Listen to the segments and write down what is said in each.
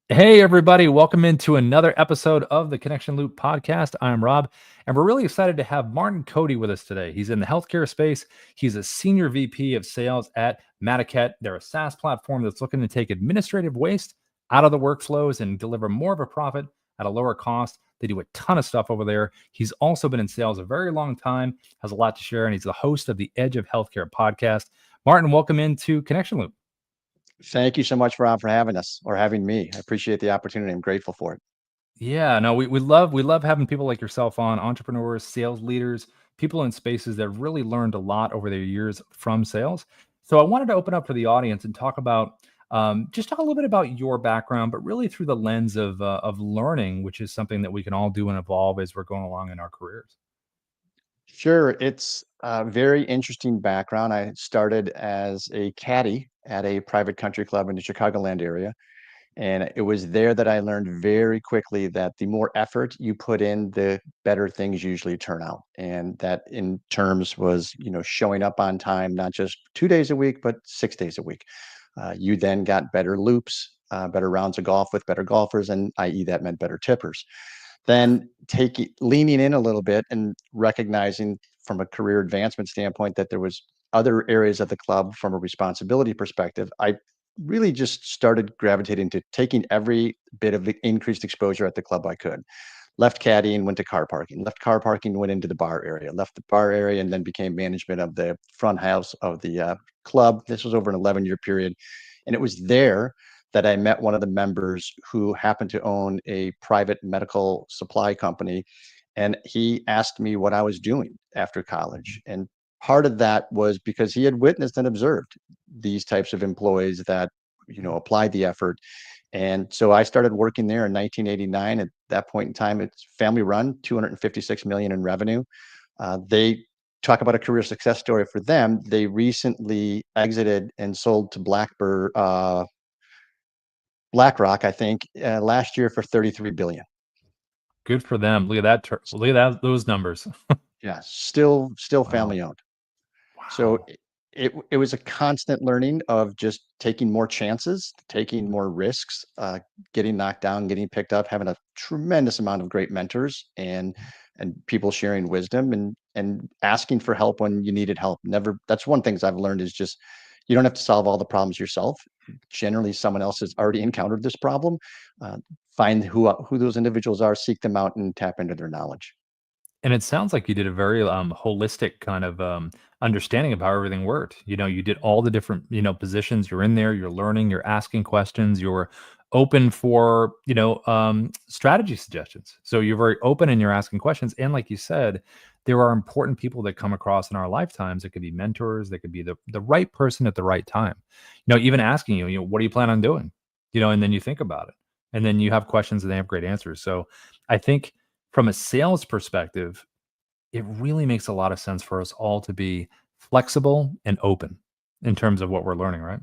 Hey, everybody, welcome into another episode of the Connection Loop podcast. I'm Rob, and we're really excited to have Martin Cody with us today. He's in the healthcare space. He's a senior VP of sales at Maticat. They're a SaaS platform that's looking to take administrative waste out of the workflows and deliver more of a profit at a lower cost. They do a ton of stuff over there. He's also been in sales a very long time, has a lot to share, and he's the host of the Edge of Healthcare podcast. Martin, welcome into Connection Loop. Thank you so much, Rob, for having us or having me. I appreciate the opportunity. I'm grateful for it. Yeah, no, we love having people like yourself on, entrepreneurs, sales leaders, people in spaces that really learned a lot over their years from sales. So I wanted to open up for the audience and talk about just talk a little bit about your background, but really through the lens of learning, which is something that we can all do and evolve as we're going along in our careers. Sure, it's a very interesting background. I started as a caddy at a private country club in the Chicagoland area. And it was there that I learned very quickly that the more effort you put in, the better things usually turn out. And that in terms was, showing up on time, not just 2 days a week, but 6 days a week. You then got better loops, better rounds of golf with better golfers, and i.e. that meant better tippers. Then leaning in a little bit and recognizing from a career advancement standpoint that there was other areas of the club from a responsibility perspective. I really just started gravitating to taking every bit of the increased exposure at the club I could. Left caddying, went to car parking. Left car parking, went into the bar area. Left the bar area, and then became management of the front house of the club. This was over an 11-year period, and it was there that I met one of the members who happened to own a private medical supply company, and he asked me what I was doing after college. And part of that was because he had witnessed and observed these types of employees that applied the effort. And so I started working there in 1989. At that point in time, it's family run, 256 million in revenue. They talk about a career success story for them. They recently exited and sold to BlackRock, I think, last year for 33 billion. Good for them. Look at that. Look at that. Those numbers. Yeah, still Wow. family owned. So Wow. it was a constant learning of just taking more chances, taking more risks, getting knocked down, getting picked up, having a tremendous amount of great mentors and people sharing wisdom and asking for help when you needed help. Never. That's one thing I've learned is just you don't have to solve all the problems yourself. Generally, someone else has already encountered this problem. Uh, find who those individuals are, seek them out, and tap into their knowledge. And it sounds like you did a very holistic kind of understanding of how everything worked. You did all the different positions. You're in there. You're learning. You're asking questions. You're open for strategy suggestions. So you're very open and you're asking questions. And like you said, there are important people that come across in our lifetimes. It could be mentors. That could be the right person at the right time. Even asking you, what do you plan on doing? And then you think about it, and then you have questions and they have great answers. So I think from a sales perspective, it really makes a lot of sense for us all to be flexible and open in terms of what we're learning, right?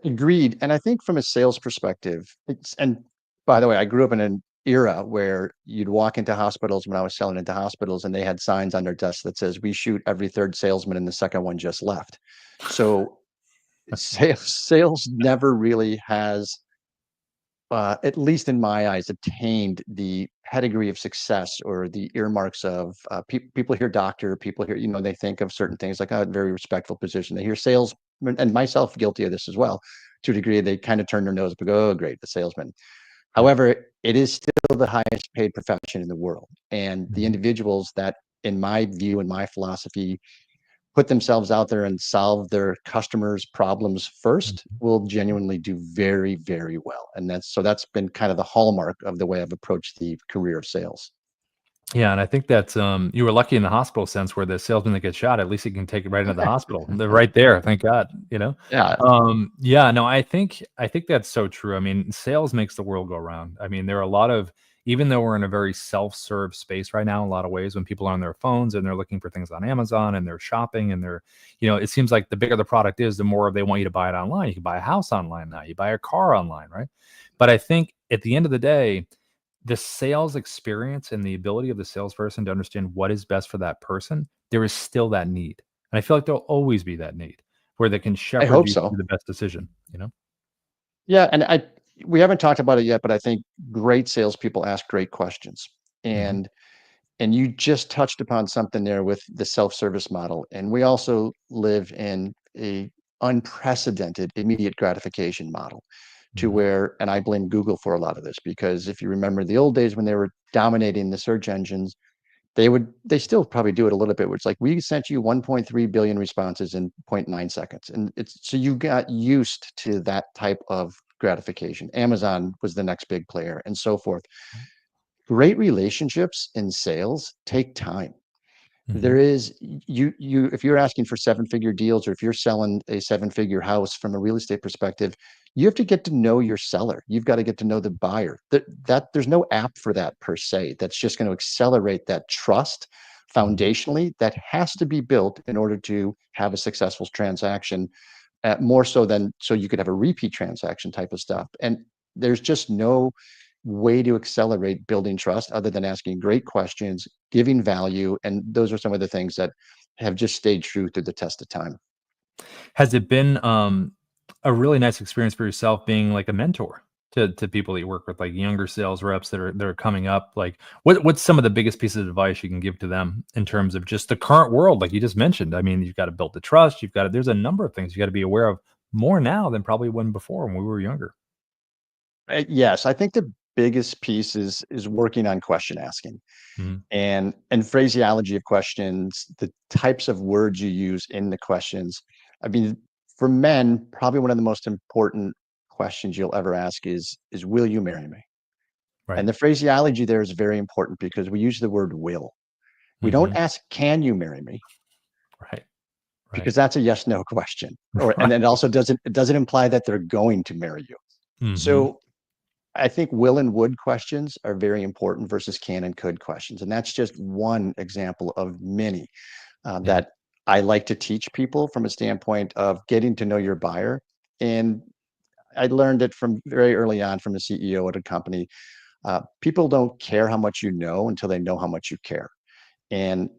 Agreed. And I think from a sales perspective, and by the way, I grew up in an era where you'd walk into hospitals when I was selling into hospitals and they had signs on their desks that says, "We shoot every third salesman and the second one just left." So sales never really has, at least in my eyes, attained the pedigree of success or the earmarks of people hear doctor, people hear, they think of certain things like a very respectful position. They hear sales, and myself guilty of this as well. To a degree, they kind of turn their nose and go, "Oh, great, the salesman." Yeah. However, it is still the highest paid profession in the world. And the Mhm. individuals that, in my view and my philosophy, put themselves out there and solve their customers' problems first Mhm. will genuinely do very, very well. And that's been kind of the hallmark of the way I've approached the career of sales. Yeah, and I think that you were lucky in the hospital sense where the salesman that gets shot, at least he can take it right into the hospital. They're right there, thank God, Yeah, Yeah, no, I think that's so true. I mean, sales makes the world go round. I mean, there are a lot of even though we're in a very self-serve space right now in a lot of ways when people are on their phones and they're looking for things on Amazon and they're shopping and it seems like the bigger the product is, the more they want you to buy it online. You can buy a house online now, you buy a car online, right? But I think at the end of the day, the sales experience and the ability of the salesperson to understand what is best for that person, there is still that need. And I feel like there'll always be that need where they can I shepherd hope you so. through the best decision, you know? Yeah, and we haven't talked about it yet, but I think great salespeople ask great questions. Mhm. And you just touched upon something there with the self-service model. And we also live in a unprecedented immediate gratification model to Mhm. where, and I blame Google for a lot of this, because if you remember the old days when they were dominating the search engines, they still probably do it a little bit, where it's like, we sent you 1.3 billion responses in zero point 0.9 seconds. And it's so you got used to that type of gratification. Amazon was the next big player and so forth. Great relationships in sales take time. There Mhm. is you if you're asking for seven-figure deals, or if you're selling a seven-figure house from a real estate perspective, you have to get to know your seller. You've got to get to know the buyer. That there's no app for that per se. That's just going to accelerate that trust Mhm. foundationally that has to be built in order to have a successful transaction, more so than so you could have a repeat transaction type of stuff. And there's just no way to accelerate building trust other than asking great questions, giving value. And those are some of the things that have just stayed true through the test of time. Has it been, a really nice experience for yourself being like a mentor to people that you work with, like younger sales reps that are coming up? Like, what's some of the biggest pieces of advice you can give to them in terms of just the current world, like you just mentioned? I mean, you've got to build the trust. You've got to, there's a number of things you got to be aware of more now than probably when before when we were younger. Yes, I think the biggest piece is working on question asking Mhm. and phraseology of questions, the types of words you use in the questions. I mean, for men, probably one of the most important questions you'll ever ask is will you marry me? Right. And the phraseology there is very important because we use the word will. We don't Mhm. ask, can you marry me? Right. Right. Because that's a yes no question. Or and Right. it also doesn't imply that they're going to marry you. Mhm. So I think will and would questions are very important versus can and could questions. And that's just one example of many Yeah. that I like to teach people from a standpoint of getting to know your buyer. And I learned it from very early on from a CEO at a company. People don't care how much you know until they know how much you care. And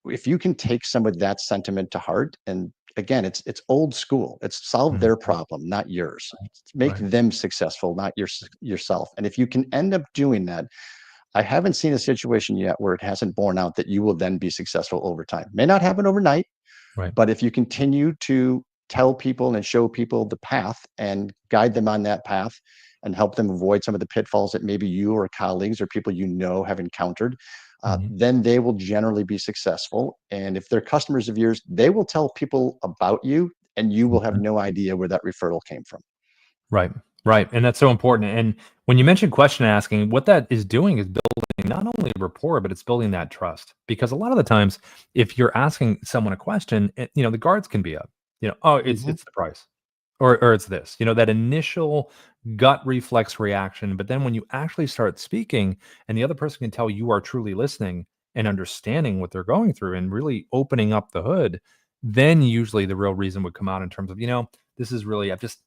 if you can take some of that sentiment to heart, and again, it's old school. It's solve Mhm. their problem, not yours. Make Right. them successful, not yourself. And if you can end up doing that, I haven't seen a situation yet where it hasn't borne out that you will then be successful over time. May not happen overnight, Right. but if you continue to tell people and show people the path and guide them on that path and help them avoid some of the pitfalls that maybe you or colleagues or people you know have encountered, Mhm. then they will generally be successful. And if they're customers of yours, they will tell people about you, and you will have Mhm. no idea where that referral came from. Right, right, and that's so important, and when you mention question asking, what that is doing is building not only rapport, but it's building that trust, because a lot of the times, if you're asking someone a question, the guards can be up, "Oh, it's Mhm. it's the price," or "It's this," that initial gut reflex reaction, but then when you actually start speaking and the other person can tell you are truly listening and understanding what they're going through and really opening up the hood, then usually the real reason would come out in terms of, "This is really I've just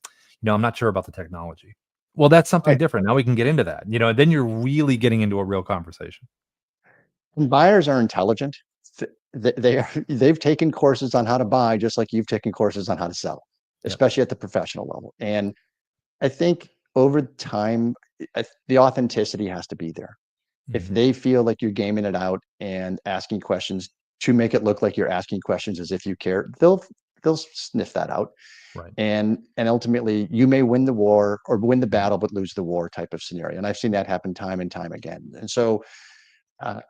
I'm not sure about the technology." Well, that's something Right. different. Now we can get into that, and then you're really getting into a real conversation. And buyers are intelligent. They are, they've taken courses on how to buy, just like you've taken courses on how to sell, Yep. especially at the professional level. And I think over time, the authenticity has to be there. If Mhm. they feel like you're gaming it out and asking questions to make it look like you're asking questions as if you care, they'll sniff that out. Right. And ultimately, you may win the war or win the battle but lose the war type of scenario. And I've seen that happen time and time again. And so, uh,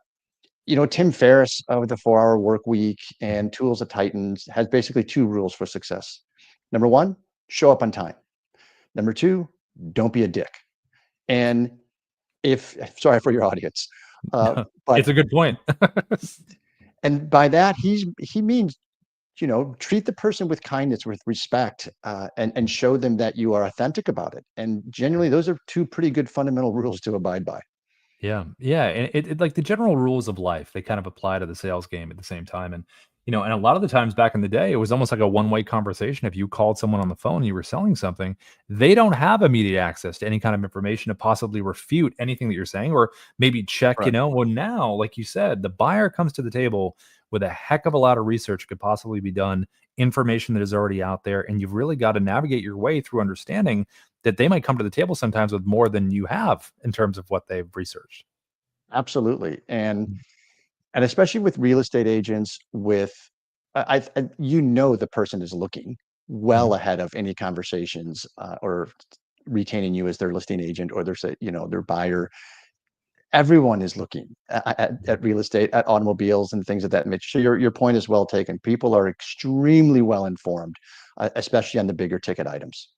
Tim Ferriss of the 4 Hour Work Week Mhm. and Tools of Titans has basically two rules for success. Number one, show up on time. Number two, don't be a dick. And if sorry for your audience, It's but a good point. and by that he means treat the person with kindness, with respect, and show them that you are authentic about it. And generally, those are two pretty good fundamental rules to abide by. Yeah, yeah, and like the general rules of life, they kind of apply to the sales game at the same time, and And a lot of the times back in the day, it was almost like a one-way conversation. If you called someone on the phone, you were selling something, they don't have immediate access to any kind of information to possibly refute anything that you're saying or maybe check, Correct. well, now, like you said, the buyer comes to the table with a heck of a lot of research could possibly be done, information that is already out there, and you've really got to navigate your way through understanding that they might come to the table sometimes with more than you have in terms of what they've researched. Absolutely. Mm, And especially with real estate agents, with the person is looking mhm, well ahead of any conversations, or retaining you as their listing agent or their buyer. Everyone is looking mhm. at real estate, at automobiles and things of that nature. So your point is well taken. People are extremely well informed, especially on the bigger ticket items.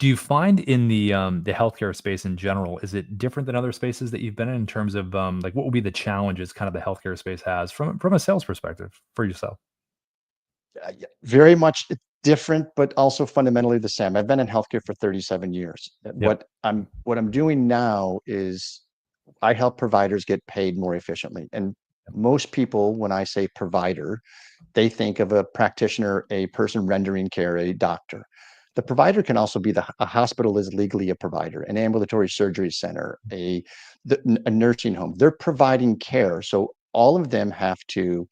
Do you find in the healthcare space in general, is it different than other spaces that you've been in terms of, like, what would be the challenges kind of the healthcare space has from a sales perspective for yourself? Yeah, very much different, but also fundamentally the same. I've been in healthcare for 37 years. Yep. What I'm doing now is I help providers get paid more efficiently. And Yep. most people, when I say provider, they think of a practitioner, a person rendering care, a doctor. The provider can also be a hospital is legally a provider, an ambulatory surgery center, a nursing home. They're providing care. So all of them have to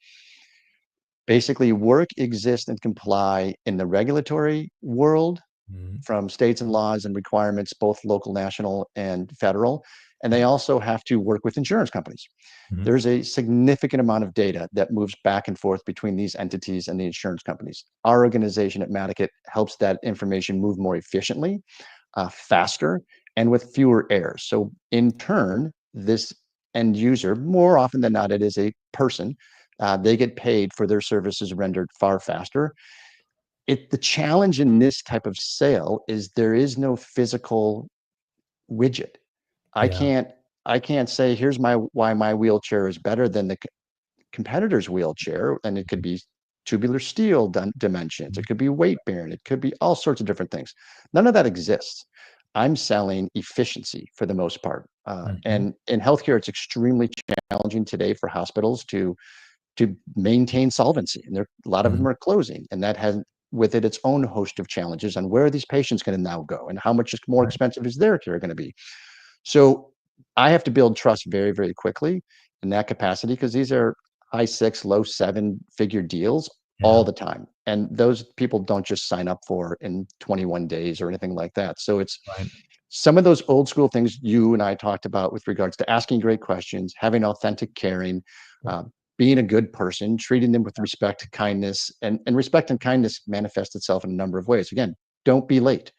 basically work, exist, and comply in the regulatory world Mhm. from states and laws and requirements, both local, national, and federal. And they Yep. also have to work with insurance companies. Mhm. There's a significant amount of data that moves back and forth between these entities and the insurance companies. Our organization at Maticate helps that information move more efficiently, faster, and with fewer errors. So, in turn, this end user, more often than not, it is a person. They get paid for their services rendered far faster. The challenge in this type of sale is there is no physical widget. I Yeah. can't I can't say here's my why my wheelchair is better than the competitor's wheelchair, and it could be tubular steel dimensions, Mhm. it could be weight bearing, it could be all sorts of different things. None of that exists. I'm selling efficiency for the most part, Mhm. and in healthcare, it's extremely challenging today for hospitals to maintain solvency, and a lot of them Mhm. are closing, and that has with it its own host of challenges on where are these patients going to now go, and how much more Right. expensive is their care going to be. So I have to build trust very, very quickly in that capacity because these are high six, low seven figure deals all Yeah. the time. And those people don't just sign up for in 21 days or anything like that. So it's Right. some of those old school things you and I talked about with regards to asking great questions, having authentic caring, Yep. uh, being a good person, treating them with respect, kindness, and respect and kindness manifests itself in a number of ways. Again, don't be late,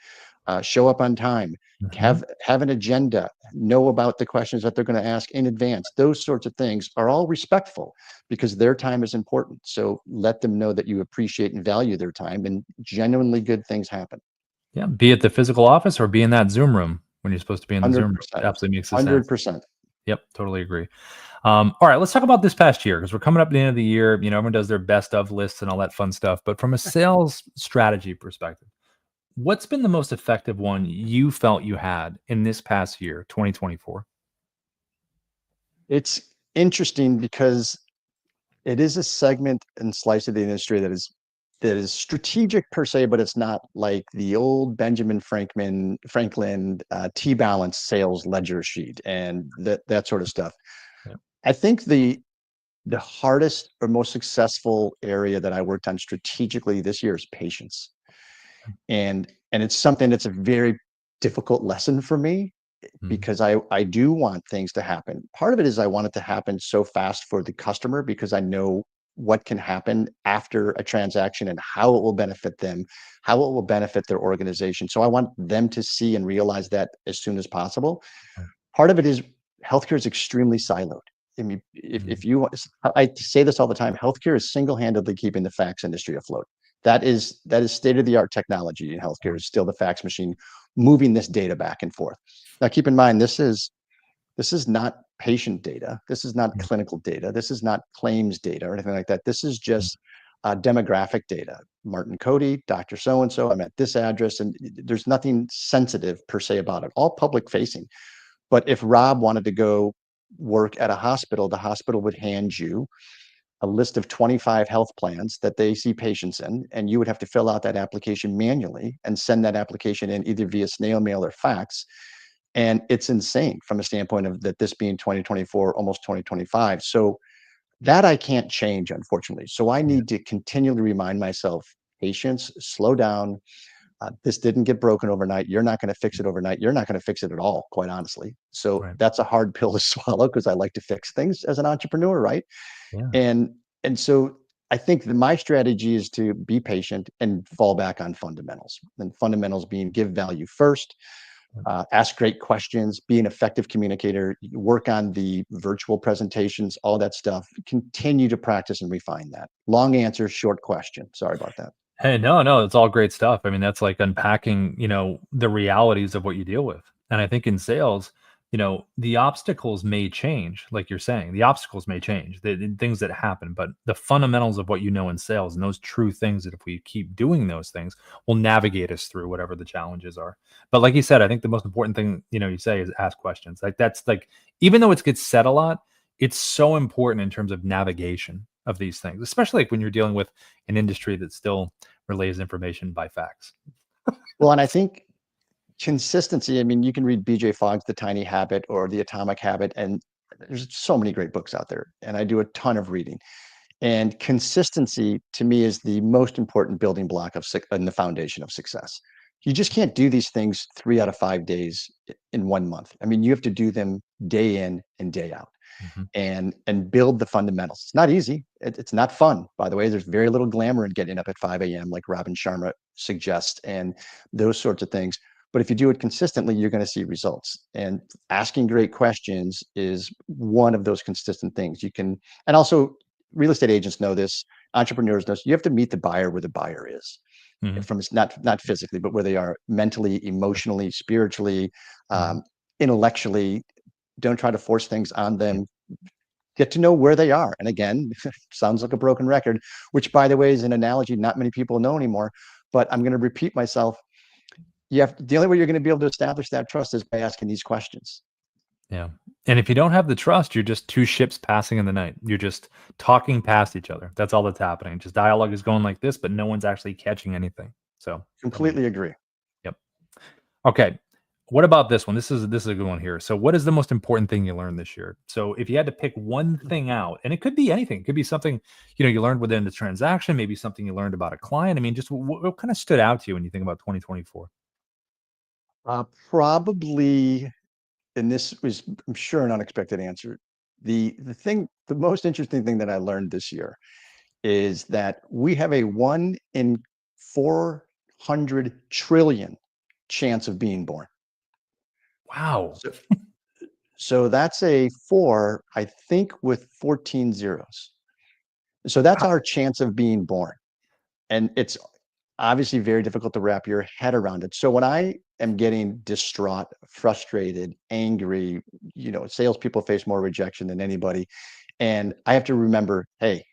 show up on time, Mhm. have an agenda, know about the questions that they're going to ask in advance. Those sorts of things are all respectful because their time is important. So let them know that you appreciate and value their time, and genuinely good things happen. Yeah, be it the physical office or be in that Zoom room when you're supposed to be in the Zoom room. 100%. Absolutely makes a sense. 100%. Yep, totally agree. All right, let's talk about this past year because we're coming up at the end of the year. Everyone does their best of lists and all that fun stuff. But from a sales strategy perspective, what's been the most effective one you felt you had in this past year, 2024? It's interesting because it is a segment and slice of the industry that is strategic per se, but it's not like the old Benjamin Franklin T-balance sales ledger sheet and that sort of stuff. Yep. I think the hardest or most successful area that I worked on strategically this year is patience. And it's something that's a very difficult lesson for me Mhm. because I do want things to happen. Part of it is I want it to happen so fast for the customer because I know what can happen after a transaction and how it will benefit them, how it will benefit their organization. So I want them to see and realize that as soon as possible. Right. Part of it is healthcare is extremely siloed. I mean, if Mhm. you, I say this all the time, healthcare is single-handedly keeping the fax industry afloat. That is state-of-the-art technology in healthcare is still the fax machine moving this data back and forth. Now, keep in mind, this is not patient data. This is not Mhm. clinical data. This is not claims data or anything like that. This is Mhm. just demographic data. Martin Cody, Dr. So and so, I'm at this address, and there's nothing sensitive per se about it. All public facing. But if Rob wanted to go work at a hospital, the hospital would hand you a list of 25 health plans that they see patients in, and you would have to fill out that application manually and send that application in either via snail mail or fax. And it's insane from a standpoint of that this being 2024, almost 2025. So that I can't change, unfortunately. So I Yeah. need to continually remind myself, patience, slow down. This didn't get broken overnight. You're not going to fix it overnight. You're not going to fix it at all, quite honestly. So Right. that's a hard pill to swallow because I like to fix things as an entrepreneur, right? Yeah. And so I think that my strategy is to be patient and fall back on fundamentals. And fundamentals being give value first, ask great questions, be an effective communicator, work on the virtual presentations, all that stuff. Continue to practice and refine that. Long answer, short question. Sorry about that. Hey, no, no, it's all great stuff. I mean, that's like unpacking, the realities of what you deal with. And I think in sales, the obstacles may change, like you're saying, the obstacles may change, the things that happen, but the fundamentals of what you know in sales and those true things that if we keep doing those things will navigate us through whatever the challenges are. But like you said, I think the most important thing, you say is ask questions. Like that's like, even though it gets said a lot, it's so important in terms of navigation of these things, especially like when you're dealing with an industry that still relays information by fax. Well, and I think consistency, I mean, you can read BJ Fogg's The Tiny Habit or The Atomic Habit, and there's so many great books out there. And I do a ton of reading. And consistency to me is the most important building block of and the foundation of success. You just can't do these things 3 out of 5 days in 1 month. I mean, you have to do them day in and day out Mhm. and build the fundamentals. It's not easy. It's not fun, by the way. There's very little glamour in getting up at 5 a.m., like Robin Sharma suggests, and those sorts of things. But if you do it consistently, you're going to see results. And asking great questions is one of those consistent things. You can, and also real estate agents know this, entrepreneurs know this, you have to meet the buyer where the buyer is. Mhm. From not physically, but where they are mentally, emotionally, spiritually, Mhm. um, intellectually. Don't try to force things on Yeah. them. Get to know where they are. And again, sounds like a broken record, which by the way is an analogy not many people know anymore. But I'm going to repeat myself. The only way you're going to be able to establish that trust is by asking these questions. Yeah. And if you don't have the trust, you're just two ships passing in the night. You're just talking past each other. That's all that's happening. Just dialogue is going like this, but no one's actually catching anything. So, I mean, Completely agree. yep. Okay. What about this one? This is a good one here. So, what is the most important thing you learned this year? So, if you had to pick one thing out, and it could be anything, it could be something you learned within the transaction, maybe something you learned about a client. I mean, just what kind of stood out to you when you think about 2024? Probably, and this was, I'm sure, an unexpected answer. The most interesting thing that I learned this year is that we have a 1 in 400 trillion chance of being born. Wow. So, so that's a four, I think, with 14 zeros. So that's Wow. our chance of being born. And it's obviously very difficult to wrap your head around it. So when I am getting distraught, frustrated, angry, salespeople face more rejection than anybody. And I have to remember, hey,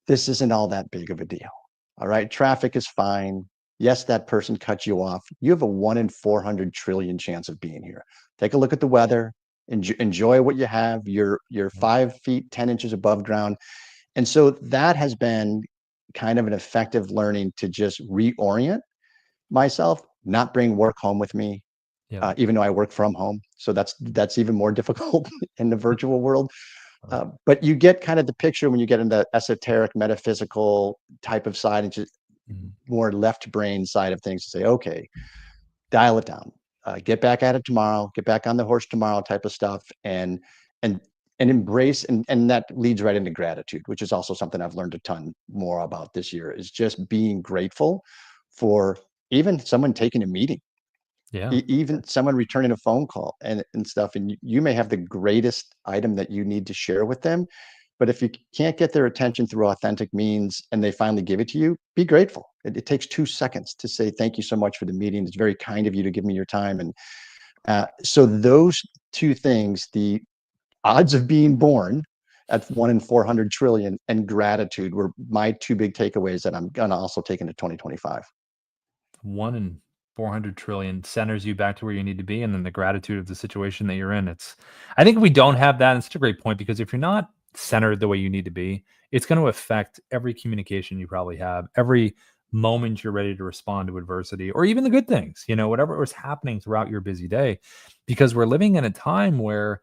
this isn't all that big of a deal. All right. Traffic is fine. Yes, that person cut you off. You have a 1 in 400 trillion chance of being here. Take a look at the weather. Enjoy what you have. You're Yeah. 5 feet 10 inches above ground, and so that has been kind of an effective learning to just reorient myself, not bring work home with me, Yeah. even though I work from home. So that's even more difficult in the virtual world. Right. But you get kind of the picture when you get into esoteric, metaphysical type of side, and just Mhm. more left brain side of things to say, okay, dial it down, get back at it tomorrow, get back on the horse tomorrow, type of stuff, and embrace, and that leads right into gratitude, which is also something I've learned a ton more about this year. Is just being grateful for even someone taking a meeting, Yeah. even someone returning a phone call and stuff. And you may have the greatest item that you need to share with them, but if you can't get their attention through authentic means and they finally give it to you, be grateful. It takes 2 seconds to say, thank you so much for the meeting. It's very kind of you to give me your time. And so those two things, the odds of being born at 1 in 400 trillion and gratitude, were my two big takeaways that I'm going to also take into 2025. 1 in 400 trillion centers you back to where you need to be, and then the gratitude of the situation that you're in. I think if we don't have that, and it's such a great point because if you're not centered the way you need to be, it's going to affect every communication you probably have, every moment you're ready to respond to adversity, or even the good things, whatever was happening throughout your busy day, because we're living in a time where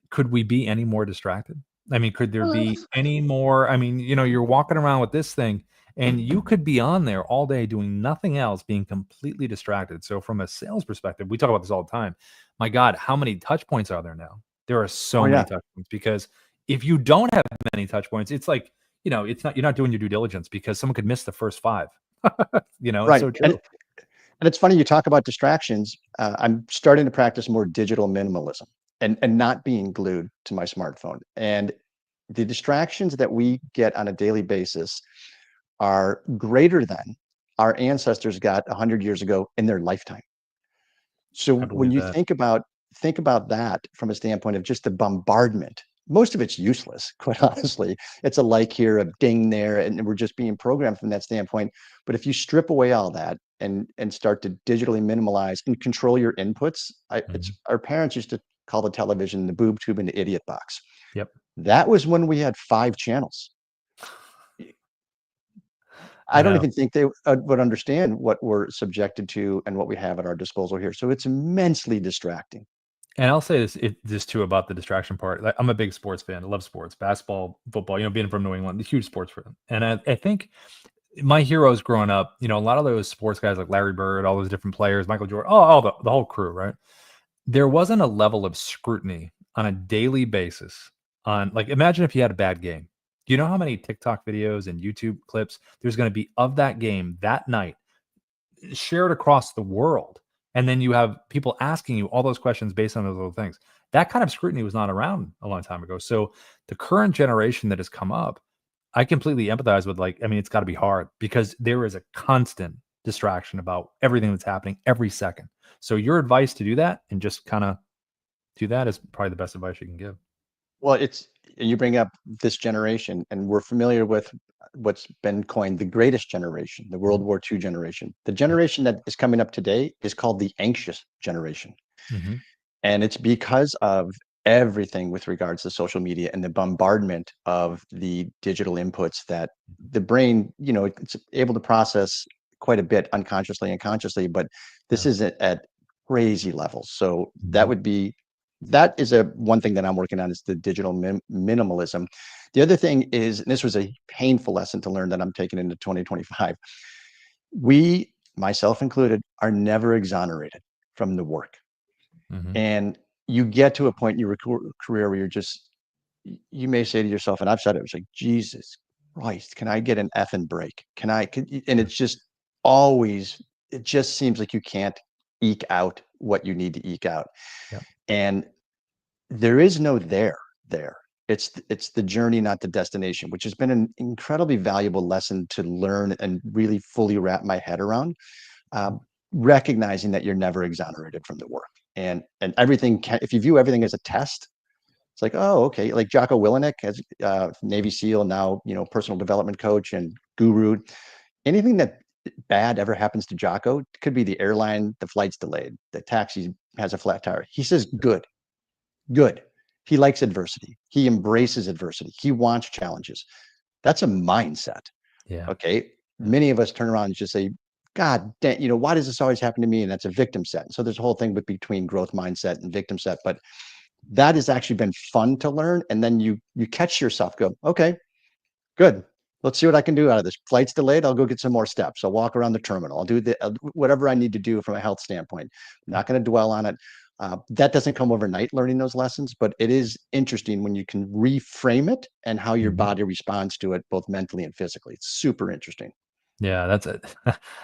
could we be any more distracted? I mean, could there be any more? I mean, you're walking around with this thing and you could be on there all day doing nothing else, being completely distracted. So, from a sales perspective, we talk about this all the time. My God, how many touch points are there now? There are Oh so many yeah. touch points because if you don't have many touch points, it's like, you're not doing your due diligence because someone could miss the first five. It's Right. so true. And it's funny you talk about distractions. I'm starting to practice more digital minimalism and not being glued to my smartphone. And the distractions that we get on a daily basis are greater than our ancestors got 100 years ago in their lifetime. So I when believe you that. think about that from a standpoint of just the bombardment, most of it's useless, quite honestly. It's a like here, a ding there, and we're just being programmed from that standpoint. But if you strip away all that and start to digitally minimalize and control your inputs, it's Mhm. our parents used to call the television the boob tube and the idiot box. Yep. That was when we had 5 channels. I I don't know. even think they would understand what we're subjected to and what we have at our disposal here. So it's immensely distracting. And I'll say this too about the distraction part. Like, I'm a big sports fan. I love sports, basketball, football. Being from New England, a huge sports fan. And I think my heroes growing up, a lot of those sports guys like Larry Bird, all those different players, Michael Jordan, all the whole crew, right? There wasn't a level of scrutiny on a daily basis. On, like, imagine if you had a bad game. Do you know how many TikTok videos and YouTube clips there's going to be of that game that night shared across the world? And then you have people asking you all those questions based on those little things. That kind of scrutiny was not around a long time ago. So the current generation that has come up, I completely empathize with. Like, I mean, it's got to be hard because there is a constant distraction about everything that's happening every second. So your advice to do that and just kind of do that is probably the best advice you can give. Well, it's you bring up this generation, and we're familiar with what's been coined the greatest generation, the Mhm. World War II generation. The Yep. generation that is coming up today is called the anxious generation. Hmm. And it's because of everything with regards to social media and the bombardment of the digital inputs that the brain, it's able to process quite a bit unconsciously and consciously, but this Yeah. is at crazy levels. So Hmm. that is a one thing that I'm working on is the digital minimalism. The other thing is, and this was a painful lesson to learn that I'm taking into 2025. We, myself included, are never exonerated from the work. Hmm. And you get to a point in your career where you may say to yourself, and I've said it, it's like, Jesus Christ, can I get an effing break? And it's just always, it just seems like you can't eke out what you need to eke out. Yep. And there is no there. It's the journey, not the destination, which has been an incredibly valuable lesson to learn and really fully wrap my head around. Um, Recognizing that you're never exonerated from the work, and everything if you view everything as a test, it's like, oh, okay, like Jocko Willenick as Navy SEAL, now personal development coach and guru. Anything that bad ever happens to Jocko, could be the airline, the flight's delayed, the taxi has a flat tire, he says good. He likes adversity, he embraces adversity, he wants challenges. That's a mindset. Yeah. Okay. Yeah. Many of us turn around and just say, God, why does this always happen to me? And that's a victim set. So there's a whole thing between growth mindset and victim set. But that has actually been fun to learn. And then you catch yourself, go, okay, good. Let's see what I can do out of this. Flight's delayed. I'll go get some more steps. I'll walk around the terminal. I'll do whatever I need to do from a health standpoint. I'm not going to dwell on it. That doesn't come overnight, learning those lessons, but it is interesting when you can reframe it and how your Mhm. body responds to it, both mentally and physically. It's super interesting. Yeah, that's it.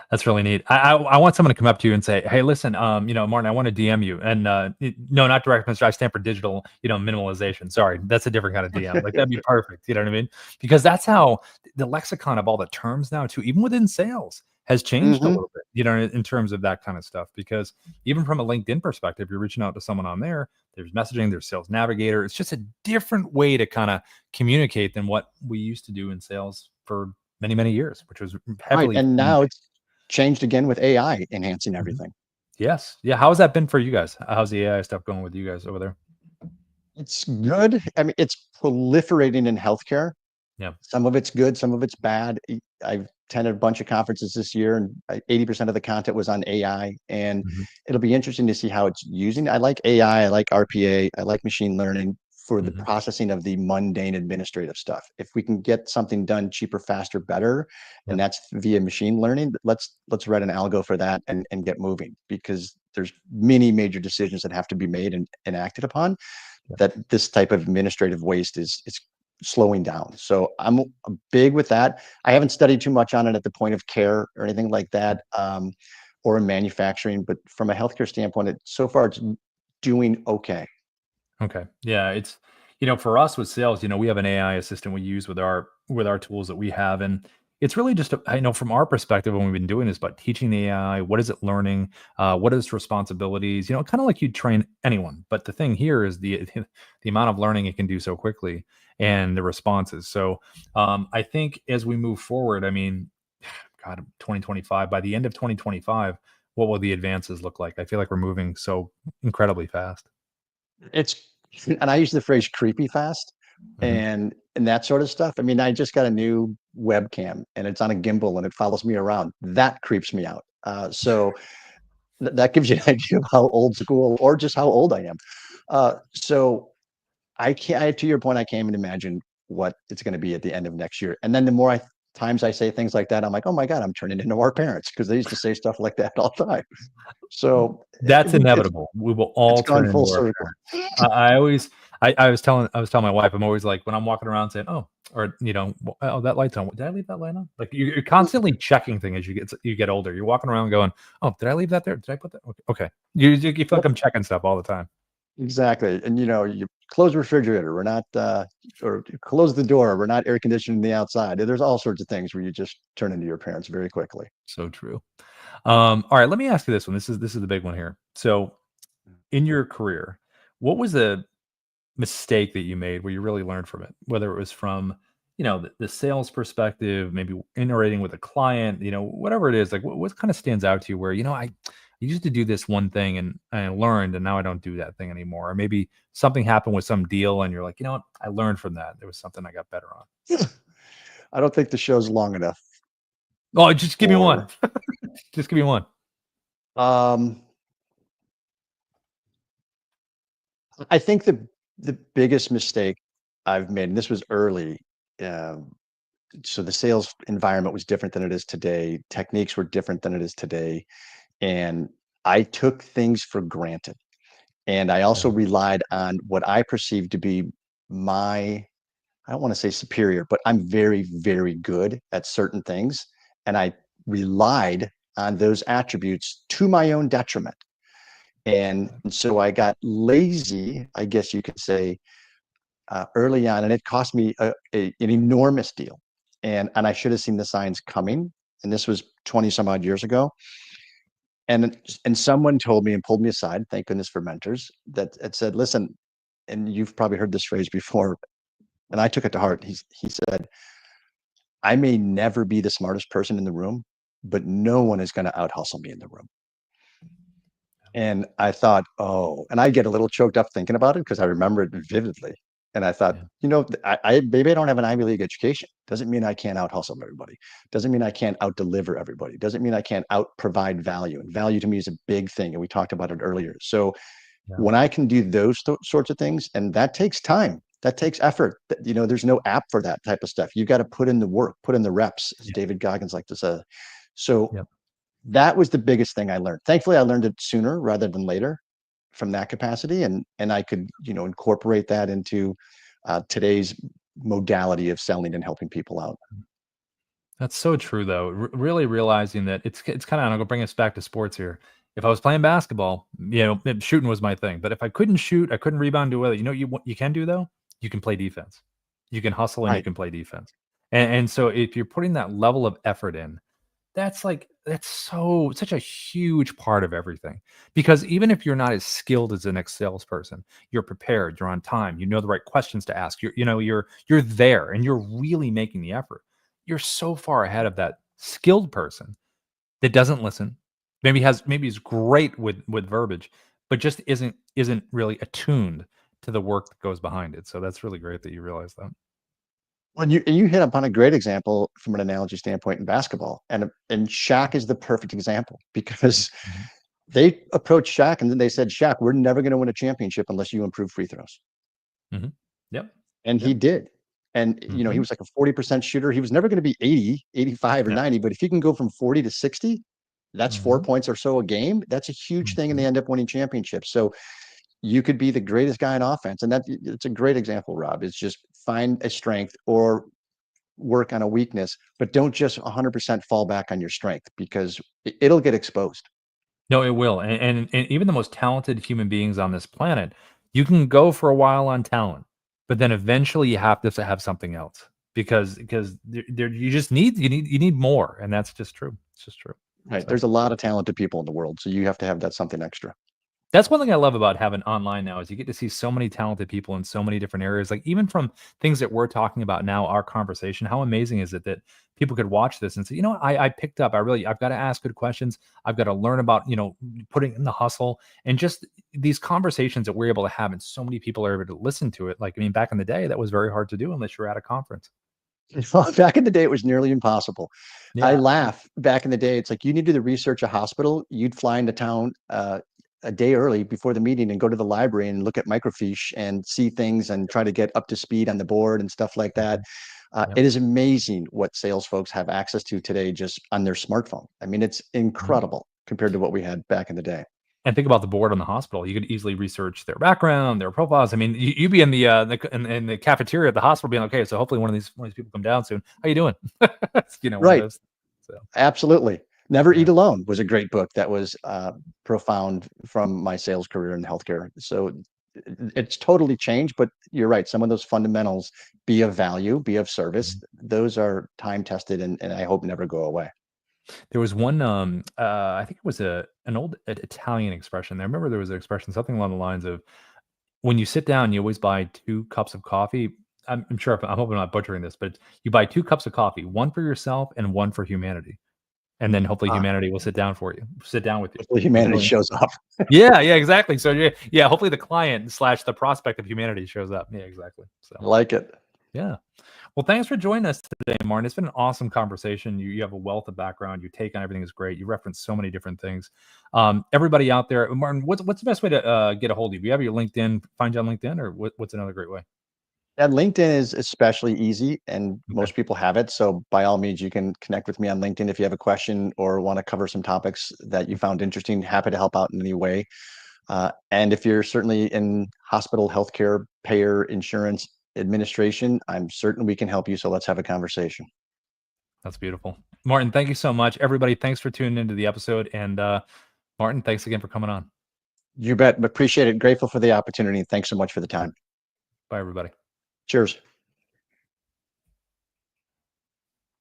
That's really neat. I want someone to come up to you and say, "Hey, listen, Martin, I want to DM you." And no, not direct message. I stand for digital, minimalization. Sorry, that's a different kind of DM. Like, that'd be perfect. You know what I mean? Because that's how the lexicon of all the terms now, too, even within sales, has changed a Hmm. little bit. In terms of that kind of stuff. Because even from a LinkedIn perspective, you're reaching out to someone on there. There's messaging. There's Sales Navigator. It's just a different way to kind of communicate than what we used to do in sales for many, many years, which was Right. heavily And phone now based. it's changed again with AI enhancing Mhm. everything. Yes. Yeah. How has that been for you guys? How's the AI stuff going with you guys over there? It's good. I mean, it's proliferating in healthcare. Yeah. Some of it's good, some of it's bad. I've attended a bunch of conferences this year, and 80% of the content was on AI. And Hmm. it'll be interesting to see how it's using. I like AI, I like RPA, I like machine learning for the Hmm. processing of the mundane administrative stuff. If we can get something done cheaper, faster, better, Yeah. and that's via machine learning, let's write an algo for that and get moving, because there's many major decisions that have to be made and acted upon, Yeah. that this type of administrative waste is slowing down. So I'm big with that. I haven't studied too much on it at the point of care or anything like that, or in manufacturing, but from a healthcare standpoint, so far it's doing okay. Okay. Yeah, it's for us with sales, we have an AI assistant we use with our tools that we have, and it's really just I know from our perspective when we've been doing this, but teaching the AI, what is it learning, what is its responsibilities, kind of like you train anyone. But the thing here is the amount of learning it can do so quickly and the responses. So I think as we move forward, I mean, God, 2025, by the end of 2025, what will the advances look like? I feel like we're moving so incredibly fast. It's and I use the phrase creepy fast Hmm. and that sort of stuff. I mean, I just got a new webcam and it's on a gimbal and it follows me around. That creeps me out. So that gives you an idea of how old school or just how old I am. So I can't, to your point, I can't even imagine what it's going to be at the end of next year. And then the more times I say things like that, I'm like, oh my God, I'm turning into our parents, because they used to say stuff like that all the time. So That's inevitable. We will it's all gone turn full into our circle. parents. I always I was telling my wife, I'm always like when I'm walking around saying, "Oh," or "Oh, that light's on. Did I leave that light on?" Like you're constantly checking things as you get older. You're walking around going, "Oh, did I leave that there? Did I put that?" Okay. Okay. You feel like Yep, I'm checking stuff all the time. exactly. And you close the refrigerator, we're not, or close the door, we're not air conditioning the outside. There's all sorts of things where you just turn into your parents very quickly. So true. All right, let me ask you this one. This is the big one here. So, in your career, what was a mistake that you made where you really learned from it? Whether it was from, the sales perspective, maybe iterating with a client, whatever it is, like what kind of stands out to you where, I used to do this one thing and I learned and now I don't do that thing anymore. Or maybe something happened with some deal and you're like, you know what, I learned from that. There was something I got better on. I don't think the show's long enough Oh, just give me one. for, Just give me one. um, I think the biggest mistake I've made, and this was early, um, so the sales environment was different than it is today. Techniques were different than it is today, and I took things for granted. And I Yeah. also relied on what I perceived to be my, I don't want to say superior, but I'm very, very good at certain things. And I relied on those attributes to my own detriment. And so I got lazy, I guess you could say, early on, and it cost me an enormous deal. And I should have seen the signs coming. And this was 20 some odd years ago. And someone told me and pulled me aside. Thank goodness for mentors that it said, "Listen," and you've probably heard this phrase before, and I took it to heart. He said, "I may never be the smartest person in the room, but no one is going to out hustle me in the room." And I thought, oh, and I get a little choked up thinking about it because I remember it vividly. And I thought, Yeah. maybe I don't have an Ivy League education. Doesn't mean I can't out hustle everybody. Doesn't mean I can't out deliver everybody. Doesn't mean I can't out provide value. And value to me is a big thing. And we talked about it earlier. So Yeah. when I can do those sorts of things, and that takes time, that takes effort. There's no app for that type of stuff. You got to put in the work, put in the reps, as Yeah. David Goggins like to say. So Yeah. that was the biggest thing I learned. Thankfully, I learned it sooner rather than later from that capacity, and I could incorporate that into today's modality of selling and helping people out. That's so true, though. Really realizing that it's kind of, I'm gonna bring us back to sports here. If I was playing basketball, shooting was my thing. But if I couldn't shoot, I couldn't rebound, do it. What you can do though? You can play defense. You can hustle and you Right. can play defense. And so if you're putting that level of effort in, that's such a huge part of everything. Because even if you're not as skilled as the next salesperson, you're prepared, you're on time, you know the right questions to ask. You're there and you're really making the effort. You're so far ahead of that skilled person that doesn't listen. Maybe is great with verbiage, but just isn't really attuned to the work that goes behind it. So that's really great that you realize that. When you hit upon a great example from an analogy standpoint in basketball, and Shaq is the perfect example because Mhm. they approached Shaq and then they said, Shaq, we're never going to win a championship unless you improve free throws. Mhm. Yep. And he Yep. did. And, he Mhm. was like a 40% shooter. He was never going to be 80, 85, or Yeah. 90, but if he can go from 40 to 60, that's four Mhm. points or so a game. That's a huge thing. And they Mhm. end up winning championships. So you could be the greatest guy in offense. And it's a great example, Rob. It's just find a strength or work on a weakness, but don't just 100% fall back on your strength because it'll get exposed. No, it will, and even the most talented human beings on this planet, you can go for a while on talent, but then eventually you have to have something else because you just need more, and that's just true. It's just true. Right. So There's a lot of talented people in the world. So you have to have that something extra. that's one thing I love about having online now is you get to see so many talented people in so many different areas. Like even from things that we're talking about now, our conversation, how amazing is it that people could watch this and say, you know what, I picked up. I've got to ask good questions. I've got to learn about, putting in the hustle and just these conversations that we're able to have. And so many people are able to listen to it. Like, I mean, back in the day, that was very hard to do unless you're at a conference. Well, back in the day, it was nearly impossible. I Yeah. laugh. Back in the day, it's like you needed to research a hospital. You'd fly into town a day early before the meeting and go to the library and look at microfiche and see things and try to get up to speed on the board and stuff like that. Mhm. Yep. It is amazing what sales folks have access to today just on their smartphone. I mean, it's Mhm. incredible compared to what we had back in the day. And think about the board on the hospital. You could easily research their background, their profiles. I mean, you'd be in in the cafeteria at the hospital being, "Okay, so hopefully one of these people come down soon. How you doing?" One of Right. those. So, Absolutely. Never Eat yeah. Alone was a great book that was profound from my sales career in healthcare. So it's totally changed, but you're right. Some of those fundamentals, be of value, be of service, Mhm. those are time tested and I hope never go away. There was one, I think it was an old Italian expression. I remember there was an expression, something along the lines of, "When you sit down, you always buy 2 cups of coffee." I'm sure I'm hoping I'm not butchering this, but you buy 2 cups of coffee, 1 for yourself and 1 for humanity, and then hopefully Ah, humanity will sit down with you. hopefully It was humanity really shows up. Yeah, yeah, exactly. So, yeah, hopefully the client slash the prospect of humanity shows up. Yeah, exactly. I So, like it. yeah. Well, thanks for joining us today, Martin. It's been an awesome conversation. You have a wealth of background. Your take on everything is great. You reference so many different things. Everybody out there, Martin, what's the best way to get a hold of you? Do you have your LinkedIn? Find you on LinkedIn, or what's another great way? And LinkedIn is especially easy and Okay, most people have it. So by all means, you can connect with me on LinkedIn if you have a question or want to cover some topics that you found interesting. Happy to help out in any way. And if you're certainly in hospital, healthcare, payer, insurance administration, I'm certain we can help you. So let's have a conversation. that's beautiful, Martin. Thank you so much, everybody. Thanks for tuning into the episode, and Martin, thanks again for coming on. You bet. Appreciate it. Grateful for the opportunity. Thanks so much for the time. Bye, everybody. Cheers.